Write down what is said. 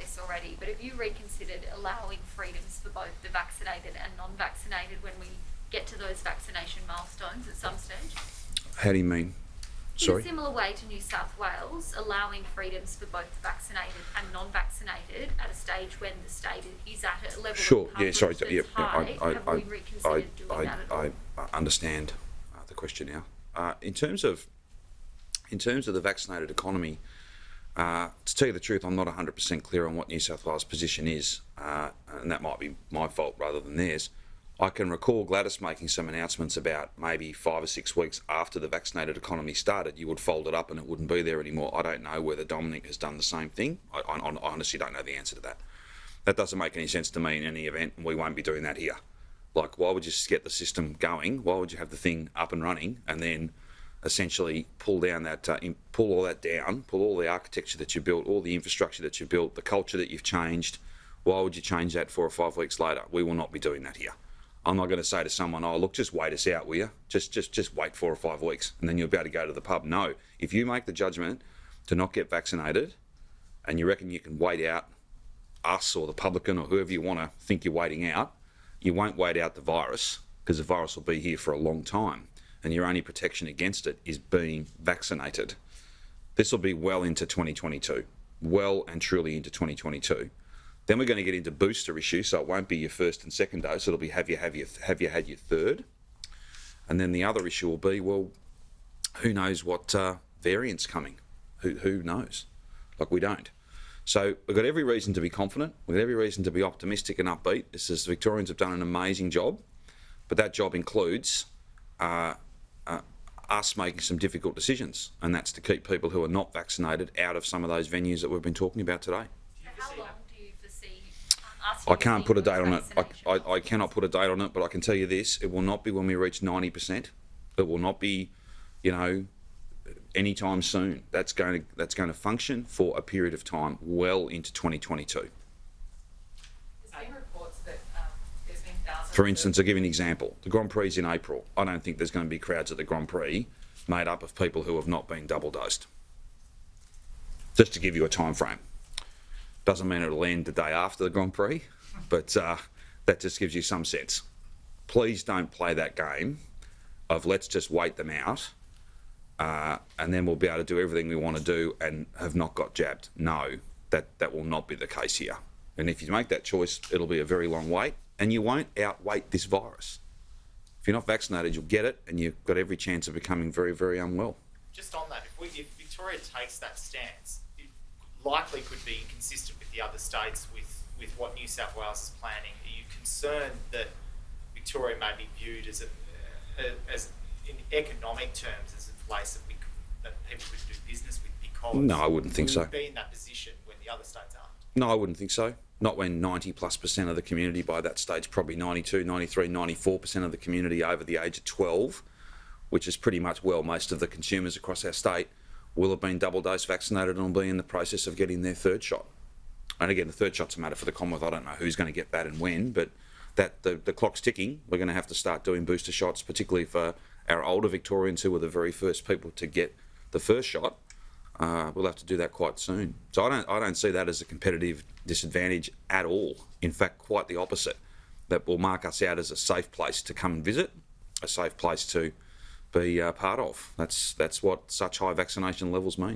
this already, but have you reconsidered allowing freedoms for both the vaccinated and non-vaccinated when we get to those vaccination milestones at some stage? How do you mean? Sorry? In a similar way to New South Wales, allowing freedoms for both vaccinated and non-vaccinated at a stage when the state is at a level Sure. of coverage that's high. Have we reconsidered doing that at all? I understand the question now. In terms of the vaccinated economy, to tell you the truth, I'm not 100% clear on what New South Wales' position is, and that might be my fault rather than theirs. I can recall Gladys making some announcements about maybe 5 or 6 weeks after the vaccinated economy started, you would fold it up and it wouldn't be there anymore. I don't know whether Dominic has done the same thing. I honestly don't know the answer to that. That doesn't make any sense to me in any event, and we won't be doing that here. Like, why would you just get the system going? Why would you have the thing up and running and then essentially pull all the architecture that you built, all the infrastructure that you built, the culture that you've changed? Why would you change that 4 or 5 weeks later? We will not be doing that here. I'm not going to say to someone, oh, look, just wait us out, will you? Just wait 4 or 5 weeks and then you'll be able to go to the pub. No, if you make the judgement to not get vaccinated and you reckon you can wait out us or the publican or whoever you want to think you're waiting out, you won't wait out the virus, because the virus will be here for a long time and your only protection against it is being vaccinated. This will be well into 2022, well and truly into 2022. Then we're going to get into booster issues, so it won't be your first and second dose. It'll be have you had your third, and then the other issue will be, well, who knows what variant's coming? Who knows? Like, we don't. So we've got every reason to be confident. We've got every reason to be optimistic and upbeat. The Victorians have done an amazing job, but that job includes us making some difficult decisions, and that's to keep people who are not vaccinated out of some of those venues that we've been talking about today. How long do you foresee I can't put a date on it. I cannot put a date on it, but I can tell you this: it will not be when we reach 90%. It will not be, anytime soon. That's going to function for a period of time, well into 2022. There's been reports that there's been thousands. For instance, I'll give you an example. The Grand Prix is in April. I don't think there's going to be crowds at the Grand Prix made up of people who have not been double dosed. Just to give you a time frame. Doesn't mean it'll end the day after the Grand Prix, but that just gives you some sense. Please don't play that game of let's just wait them out and then we'll be able to do everything we want to do and have not got jabbed. No, that will not be the case here. And if you make that choice, it'll be a very long wait and you won't outwait this virus. If you're not vaccinated, you'll get it and you've got every chance of becoming very, very unwell. Just on that, if Victoria takes that stance, likely could be inconsistent with the other states with what New South Wales is planning. Are you concerned that Victoria may be viewed as in economic terms as a place that people could do business with because No, I wouldn't think so. We'll be in that position when the other states aren't? No, I wouldn't think so. Not when 90+% of the community by that stage, probably 92, 93, 94% of the community over the age of 12, which is pretty much, most of the consumers across our state will have been double dose vaccinated and will be in the process of getting their third shot. And again, the third shot's a matter for the Commonwealth. I don't know who's going to get that and when, but the clock's ticking. We're going to have to start doing booster shots, particularly for our older Victorians who were the very first people to get the first shot. We'll have to do that quite soon. So I don't see that as a competitive disadvantage at all. In fact, quite the opposite. That will mark us out as a safe place to come and visit, a safe place to be part of. That's what such high vaccination levels mean.